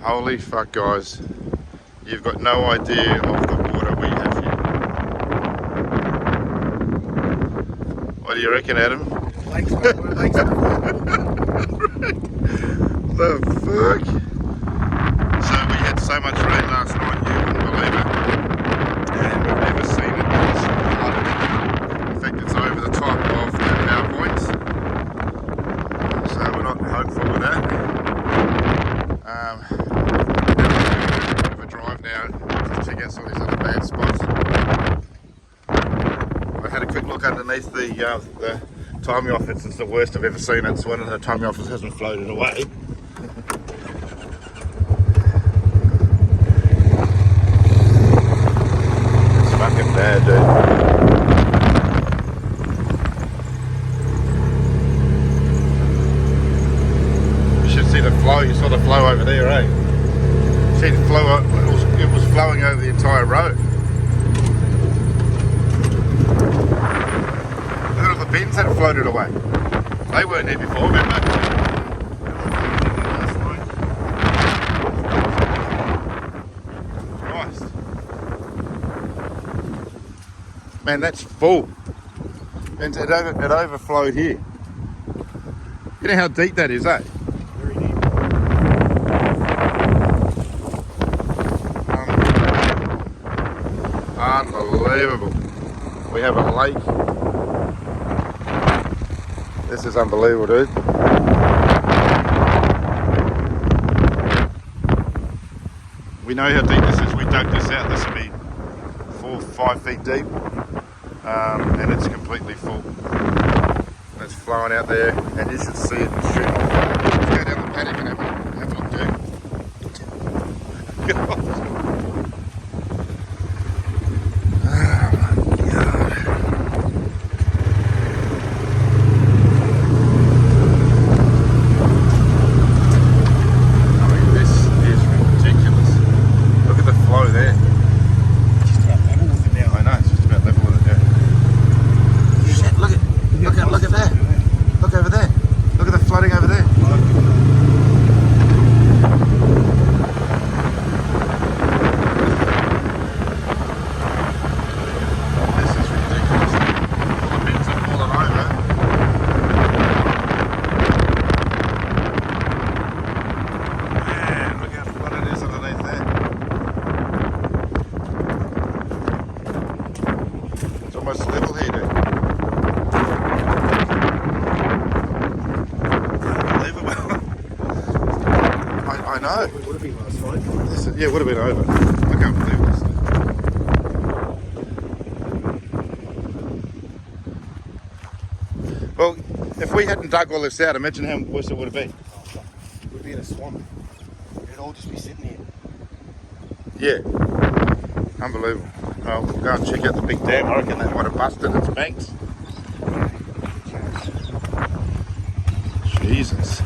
Holy fuck, guys. You've got no idea of the water we have here. What do you reckon, Adam? Lakes, mate. We're lakes. The fuck? So we had so much rain last night, you wouldn't believe it. And we've never seen it this flooded. In fact, it's over the top of the power points. So we're not hopeful with that. Bit of a drive now to check out some of these other bad spots. I had a quick look underneath the timey office. It's the worst I've ever seen it. It's one of the timey office hasn't floated away. It's fucking bad, dude. You should see the flow. You saw the flow over there, eh? See the flow. It was flowing over the entire road. Look at all the bins that had floated away. They weren't here before, remember? Christ. Man, that's full. And it overflowed here. You know how deep that is, eh? Very deep. Unbelievable. We have a lake. This is unbelievable, dude. We know how deep this is. We dug this out. This will be 4 or 5 feet deep. And it's completely full. It's flowing out there, and you should see it shooting off. Let's go down the paddock and have a look, dude. God. Almost level here, dude. Unbelievable. I know. It would have been last night. Yeah, it would have been over. I can't believe this. Well, if we hadn't dug all this out, imagine how worse it would have been. It would be in a swamp. It'd all just be sitting here. Yeah. Unbelievable. Oh, we'll go and check out the big dam. I reckon that might have busted its banks. Jesus.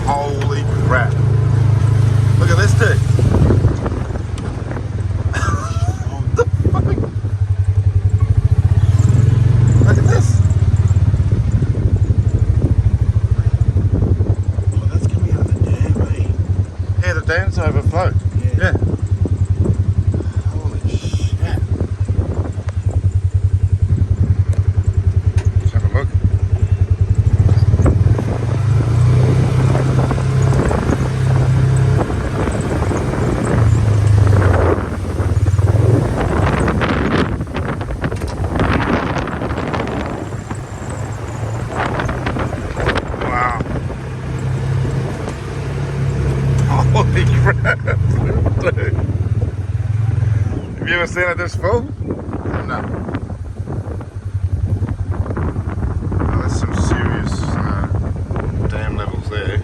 Holy crap. Look at this dude. The dam's overflowed. Yeah. Holy shit. Let's have a look. Wow. Holy crap, dude. Have you ever seen it this full? No. Oh, there's some serious dam levels there.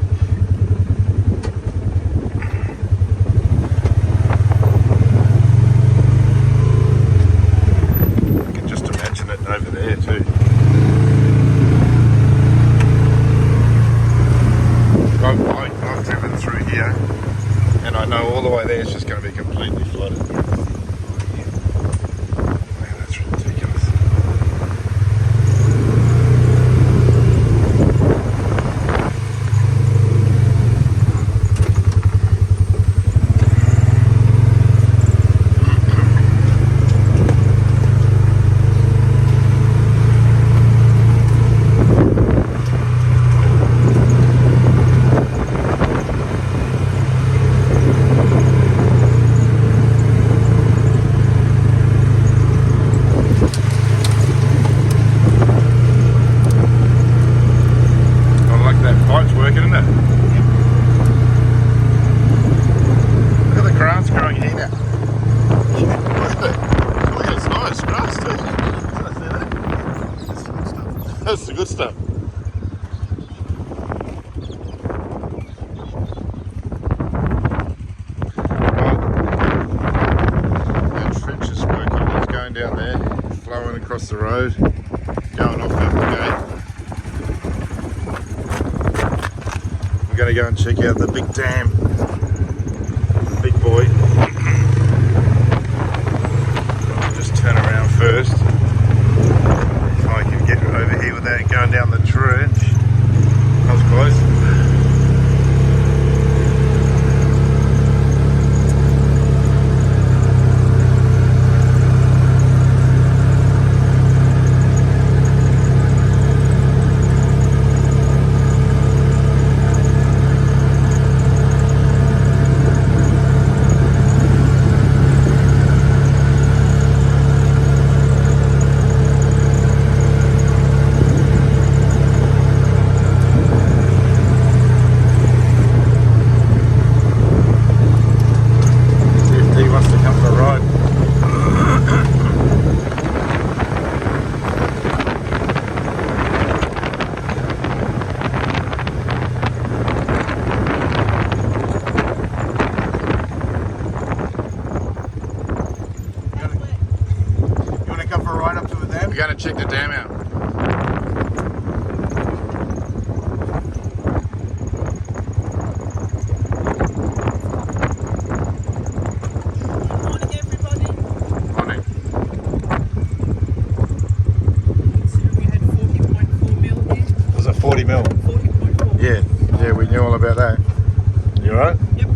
You can just imagine it over there too. I've driven through the road, going off out the gate. We're going to go and check out the big dam, big boy. Just turn around first. If I can get over here without going down the trench. That was close. We're going to check the dam out. Morning, everybody. Morning. We had 40.4 mil here. Was it 40 mil? 40.4. Yeah, we knew all about that. You alright? Yep.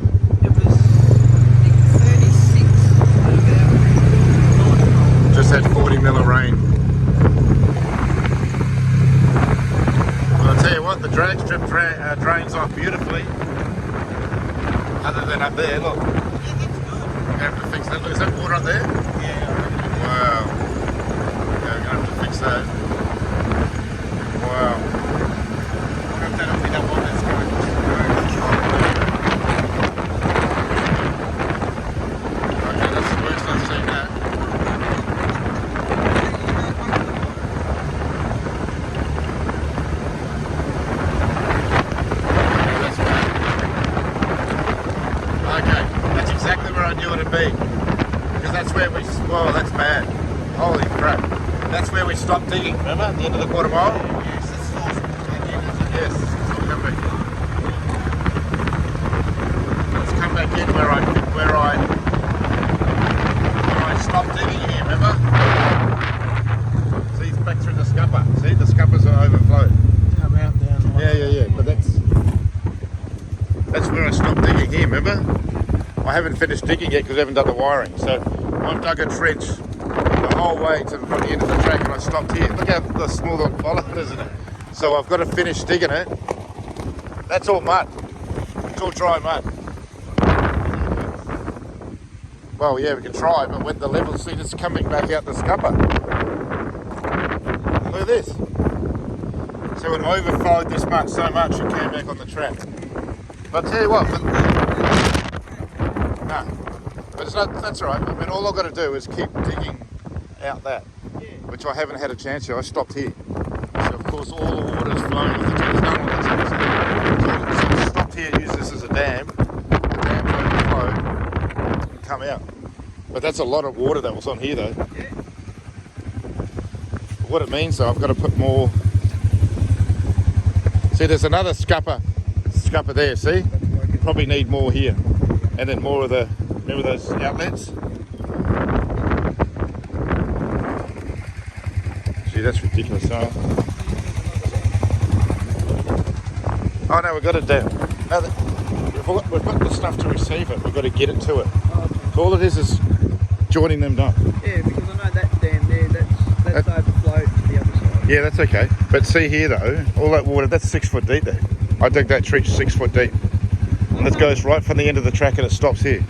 It was, I think, 36 about 9. Just had 40 mil of rain. I'll tell you what, the drag strip drains off beautifully. Other than up there, look. Yeah, that's good. We're going to have to fix that. Look, is that water up there? Yeah. Wow. Yeah, we're going to have to fix that. Wow. I hope that'll be that one that's going. Okay, that's the worst I've seen that. Okay, that's exactly where I knew it'd be. Because that's where we, well, that's bad. Holy crap. That's where we stopped digging, remember? At the end of the quarter mile? Yes, that's awesome. Yes, so we'll come back in. Let's come back in where I stopped digging here, remember? See, it's back through the scupper. See, the scuppers are overflowed. Come out down. Yeah, but that's where I stopped digging here, remember? I haven't finished digging yet because I haven't done the wiring. So I've dug a trench the whole way to the end of the track and I stopped here. Look how the small little follow, isn't it? So I've got to finish digging it. That's all mud. It's all dry mud. Well, yeah, we can try, but when the level, see, it's coming back out the scupper. Look at this. So it overflowed this much, so much, it came back on the track. But I'll tell you what, but it's not, that's all right. I mean, all I've got to do is keep digging out that, which I haven't had a chance to. I stopped here. So, of course, all the water's flowing off the top. There's none on the top. So I stopped here, use this as a dam. The dam's overflow and come out. But that's a lot of water that was on here, though. What it means, though, I've got to put more. See, there's another scupper there, see? Probably need more here. And then more of the, remember those outlets? Gee, that's ridiculous, huh? Oh no, we've got it down. No, we've got the stuff to receive it, we've got to get it to it. So all it is joining them up. Yeah, because I know that dam there, that's overflowed to the other side. Yeah, that's okay. But see here though, all that water, that's 6 foot deep there. I dug that trench 6 foot deep. And it goes right from the end of the track and it stops here.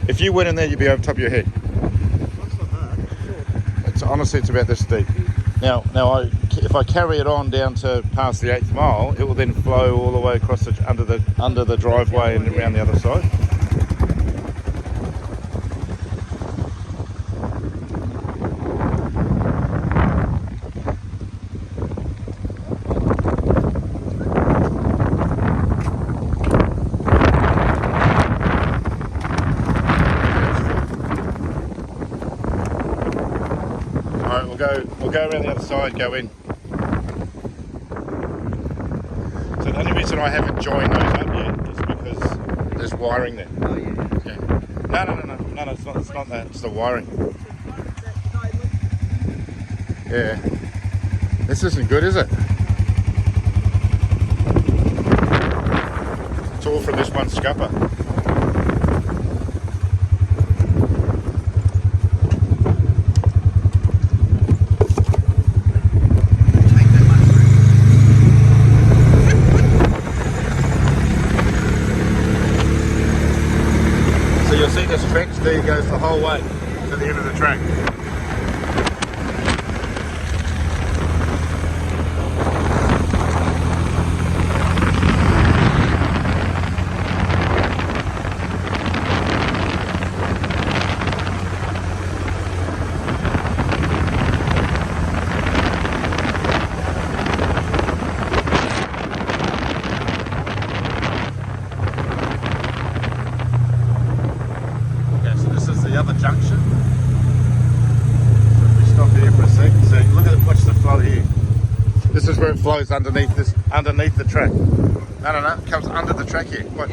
If you went in there, you'd be over top of your head. That's not hard, sure. Honestly, it's about this deep. Now, if I carry it on down to past the 8th mile, it will then flow all the way across under the driveway and around the other side. We'll go around the other side, go in. So the only reason I haven't joined those up yet is because there's wiring there. Oh, yeah. Yeah. No, it's not that. It's the wiring. Yeah. This isn't good, is it? It's all from this one scupper. So you'll see this trench there goes the whole way to the end of the track. The other junction. So if we stop here for a second, so look at watch the flow here. This is where it flows underneath the track. No, it comes under the track here. Watch.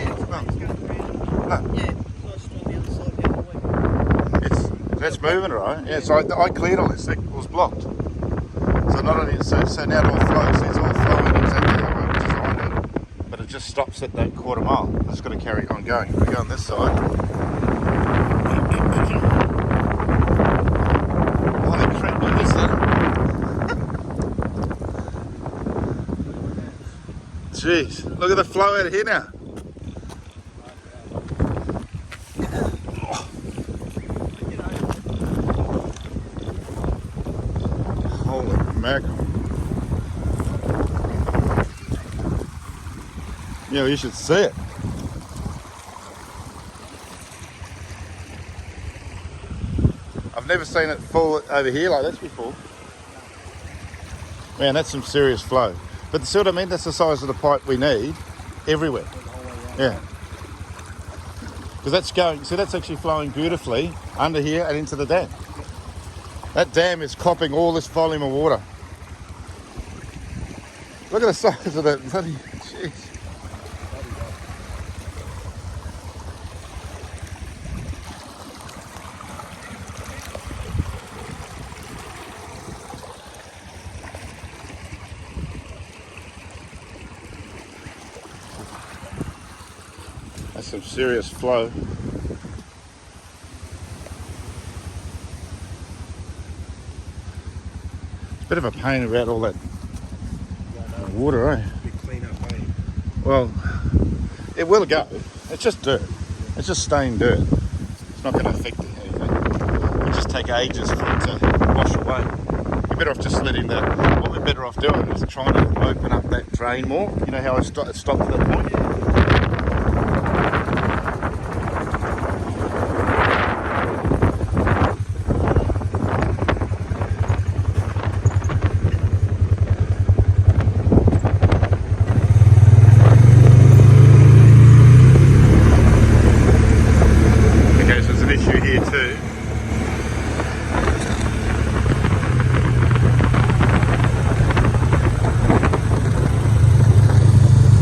That's moving, right? Yeah, so I cleared all this. It was blocked. So not only so now it all flows. So it's all flowing exactly how I designed it, but it just stops at that quarter mile. It's got to carry on going. If we go on this side. Jeez, look at the flow out of here now. Oh. Holy mackerel. Yeah, you should see it. I've never seen it full over here like this before. Man, that's some serious flow. But see what I mean? That's the size of the pipe we need everywhere. Yeah. Because that's going, see that's actually flowing beautifully under here and into the dam. That dam is copping all this volume of water. Look at the size of that bloody, jeez. That's some serious flow. It's a bit of a pain about all that water, eh? Big clean up, eh? Well, it will go. It's just dirt. It's just stained dirt. It's not going to affect anything. It'll just take ages for it to wash away. You're better off just letting what we're better off doing is trying to open up that drain more. You know how it stopped at that point?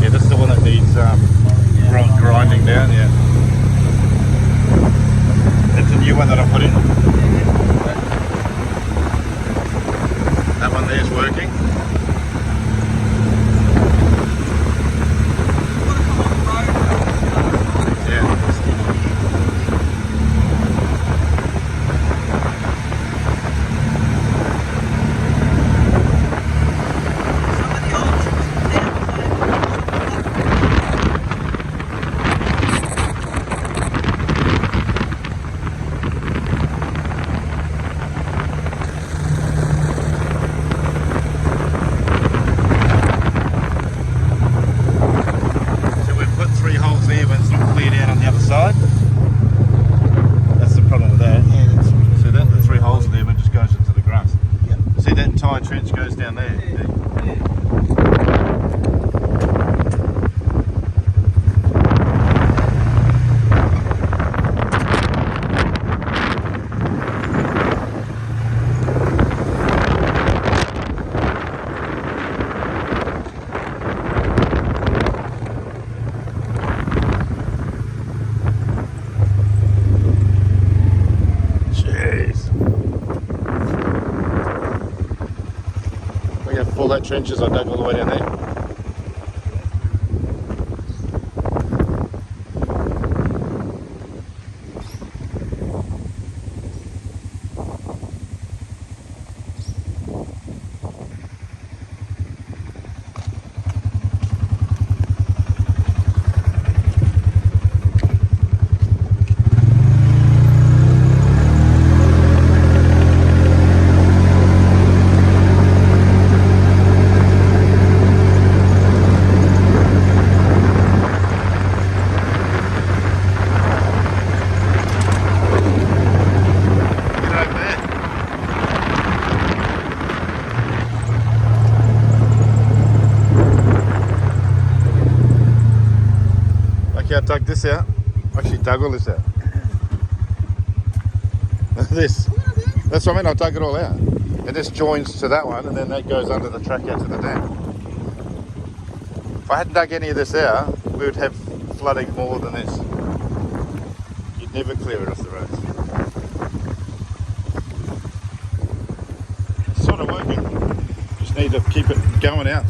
Yeah, this is the one that needs trenches I dug all the way down there. I dug this out. Actually dug all this out. This. That's what I mean, I dug it all out. And this joins to that one and then that goes under the track out to the dam. If I hadn't dug any of this out, we would have flooding more than this. You'd never clear it off the roads. It's sort of working. Just need to keep it going out.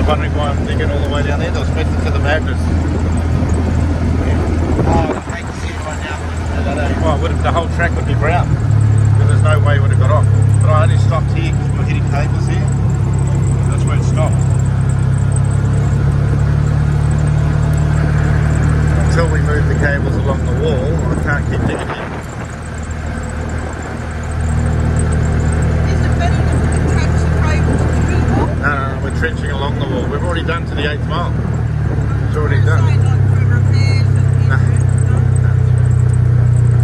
Wondering why I'm digging all the way down there. They'll split it to the madness. Oh, I can see it right now. Well, the whole track would be brown. But there's no way it would have got off. But I only stopped here because we were hitting cables here. That's where it stopped. Until we move the cables along the wall, I can't keep digging here. Is it better to attach the cables to the wall? No, we're trenching along the wall. We've already done to the 8th mile. It's already done. Like for repairs and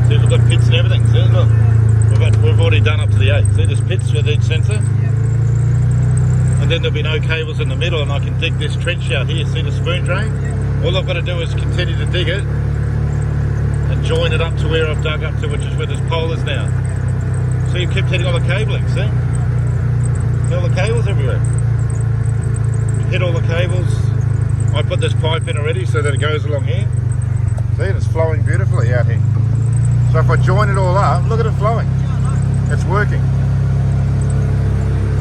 See, we've got pits and everything. See, look. We've already done up to the 8th. See, there's pits with each sensor. And then there'll be no cables in the middle and I can dig this trench out here. See the spoon drain? All I've got to do is continue to dig it and join it up to where I've dug up to, which is where this pole is now. So you keep hitting all the cabling, see? See all the cables everywhere. You hit all the cables. I put this pipe in already so that it goes along here. See, it's flowing beautifully out here. So if I join it all up, look at it flowing. It's working.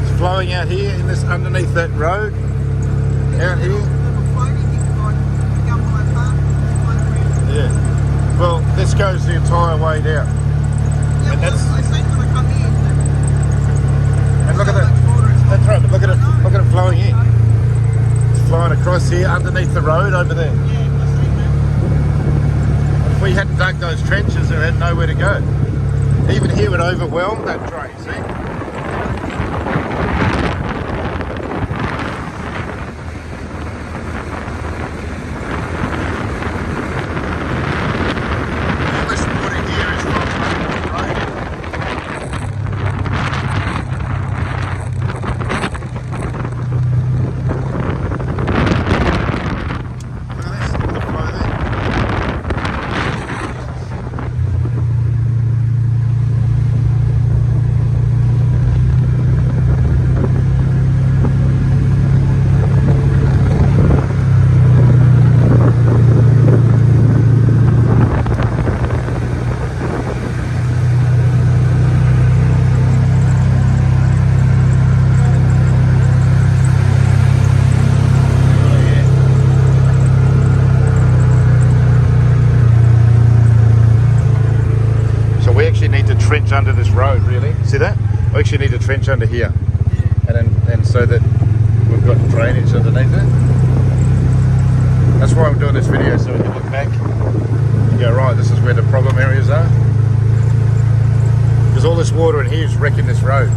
It's flowing out here in this underneath that road. Out here. Yeah. Well, this goes the entire way down. Yeah, And well, that's- I seen when I come in. And look at that. That's right, but look at it flowing in. It's flowing across here underneath the road over there. If we hadn't dug those trenches, it had nowhere to go. Even here would overwhelm that drain, see? All this water here is from the road. Look at this, look at the flow there. We actually need to trench under this road, really. See that? We actually need to trench under here. And so that we've got drainage underneath it. That's why I'm doing this video, so we can look back and go, right, this is where the problem areas are. Because all this water in here is wrecking this road.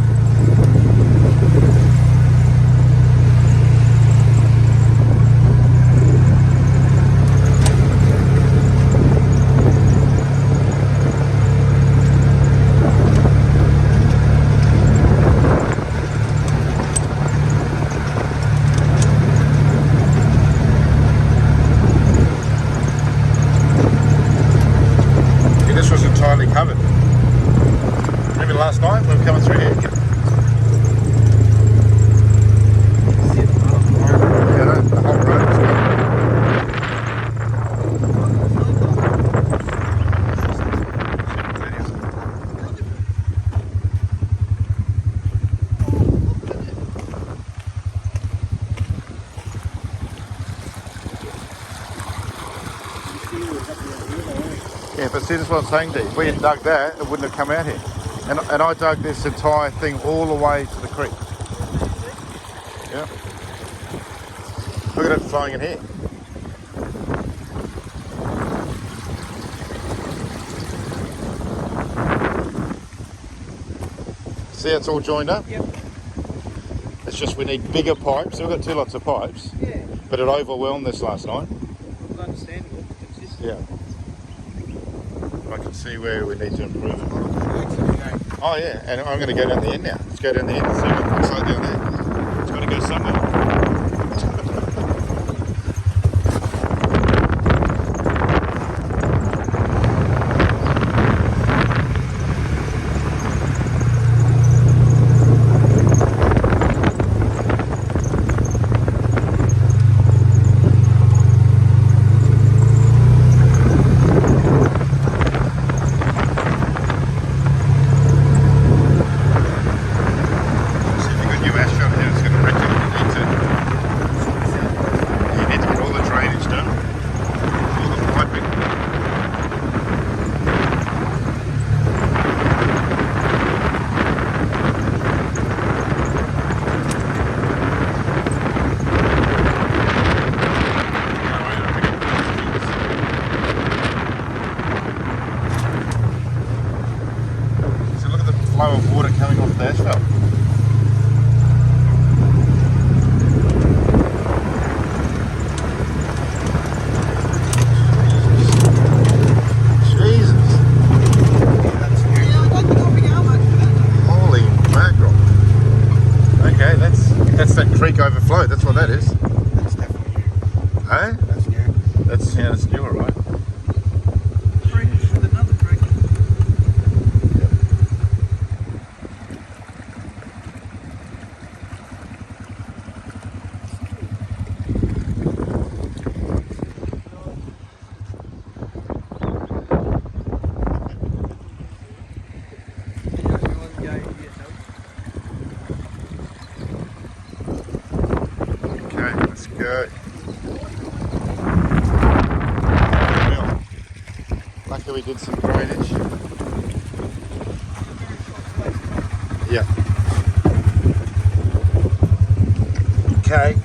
This was entirely covered. Remember last night we were coming through here? Yeah, no, the whole road was covered. Yeah, but see, this is what I'm saying to you. If we had dug that, it wouldn't have come out here. And I dug this entire thing all the way to the creek. Yeah. Look at it flowing in here. See, it's all joined up? Yep. It's just we need bigger pipes. So we've got 2 lots of pipes. Yeah. But it overwhelmed this last night. It's understandable. It's just Yeah. I can see where we need to improve it. Oh yeah, and I'm going to go down the end now. Let's go down the end and see what it looks like down there. It's got to go somewhere. Flow of water coming off the asphalt. Jesus. Yeah, I don't think I'll be out much for that. Holy mackerel. Okay, that's that creek overflow. That's what that is. That's definitely new. Hey? That's new. That's new, all right. Creek with another creek. Okay, let's go. Well, luckily we did some drainage. Yeah. Okay.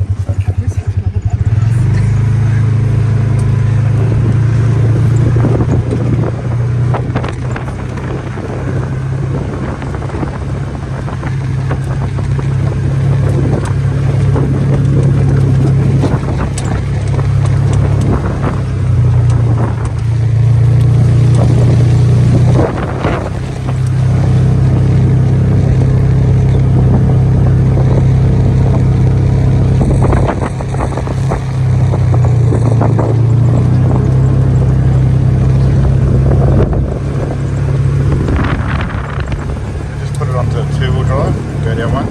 Just put it onto two-wheel drive. Go down one.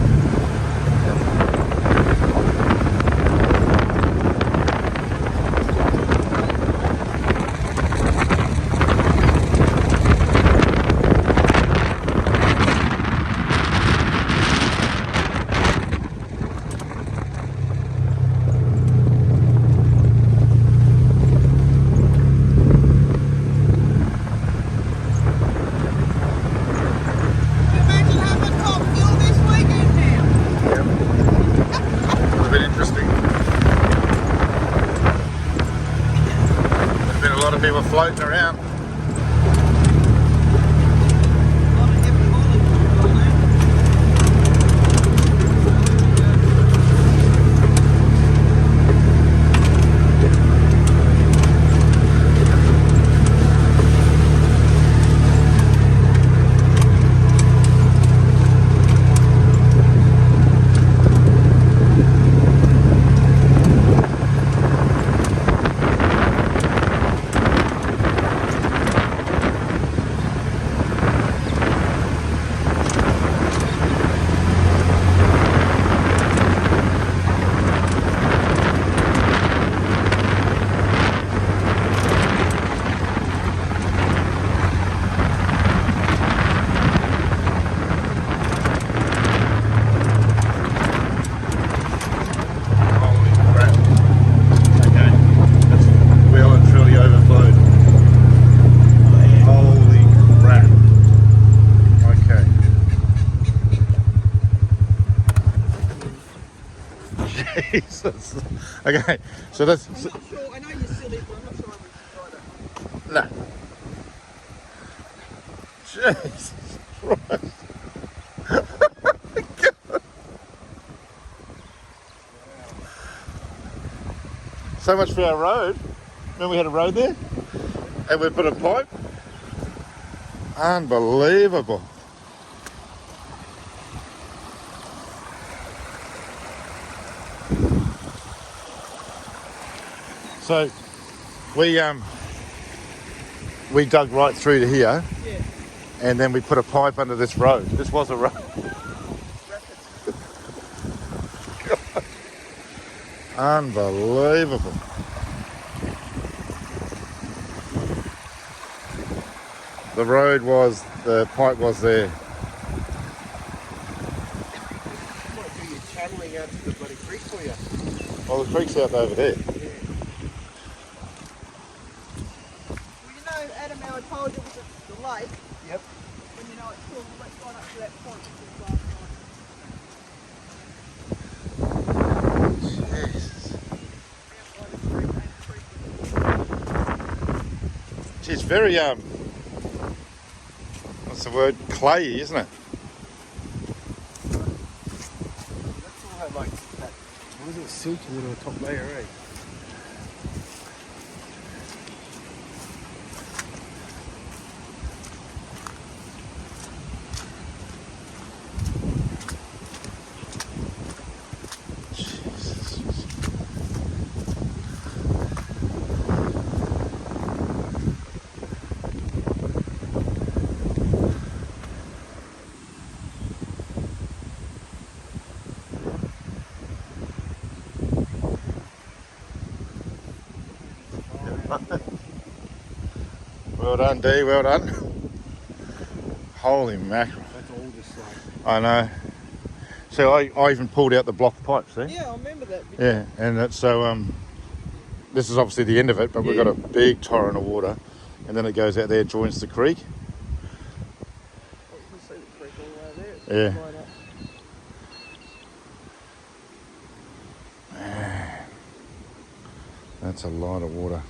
Imagine having Top Fuel this weekend now. Would have been interesting. There's been a lot of people floating around. A lot of heavy haulage going on. Holy crap. Okay. That's well and truly overflowed. Holy crap. Okay. Jesus. Okay. So that's. I'm not sure. I know you're silly, but I'm not sure I would try that. No. Jesus Christ. So much for our road. Remember we had a road there? And we put a pipe? Unbelievable. So we dug right through to here, Yeah. and then we put a pipe under this road. This was a road. Unbelievable. The road was, the pipe was there. Might do your channeling out to the bloody creek for you. Well, the creek's out over there. Well, you know, Adam, how I told you it was the lake, Yep. and you know it's still right up to that point. Which was last night. Jesus. Outside the creek, and the creek. It's very, what's the word? Clayey, isn't it? That's all had like that. What is it? Silty little top layer, eh? Jesus. Well done, D, well done. Holy mackerel. That's all just like. I know. So I even pulled out the block pipe, see? Yeah, I remember that. Yeah, and that's so this is obviously the end of it, but we've got a big torrent of water, and then it goes out there, joins the creek. You can see the creek all the way there. It's Yeah. right up. That's a lot of water.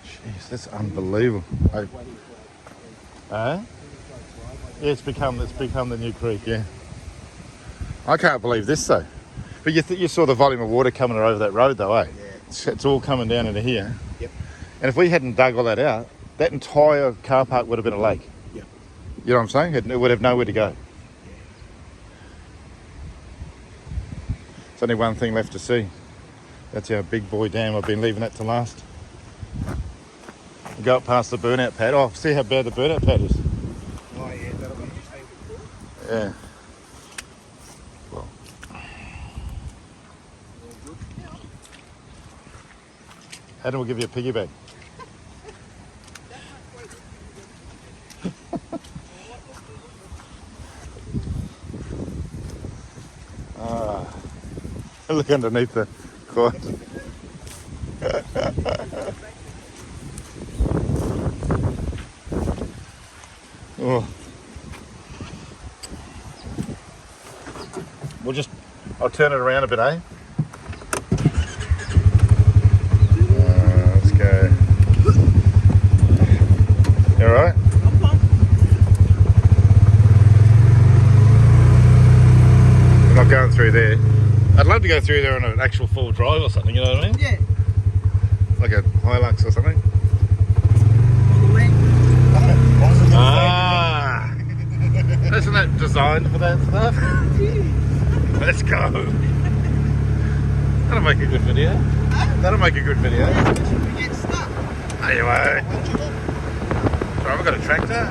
Jeez, that's unbelievable. Yeah, it's become the new creek. Yeah. I can't believe this though. But you saw the volume of water coming over that road though, eh? Yeah. It's all coming down into here. Yep. And if we hadn't dug all that out, that entire car park would have been a lake. Yep. You know what I'm saying? It would have nowhere to go. There's only one thing left to see. That's our big boy dam. I've been leaving that to last. Go up past the burnout pad. Oh, see how bad the burnout pad is. Oh yeah, that'll be Yeah. Well. Adam will give you a piggy bank. Look underneath the quad. Oh. I'll turn it around a bit, eh? Let's go. You alright? We're not going through there. I'd love to go through there on an actual full drive or something, you know what I mean? Yeah. Like a Hilux or something. On the length. Ah! Isn't that designed for that stuff? Let's go. That'll make a good video. That'll make a good video. We get stuck. Anyway. So I've got a tractor.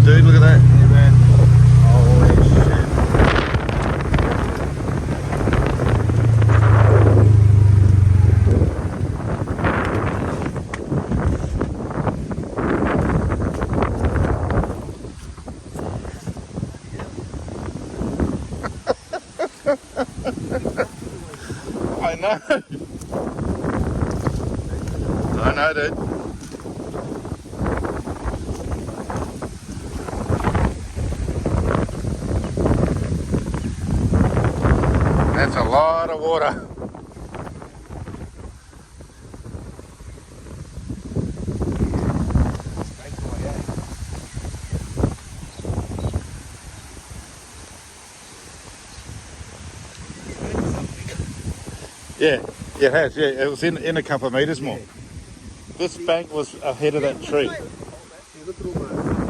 dude, look at that. Yeah, man. Holy shit. I know. I know, dude. That's a lot of water. Yeah, yeah, it has. Yeah, it was in a couple of meters more. This bank was ahead of that tree. Yeah, look at all the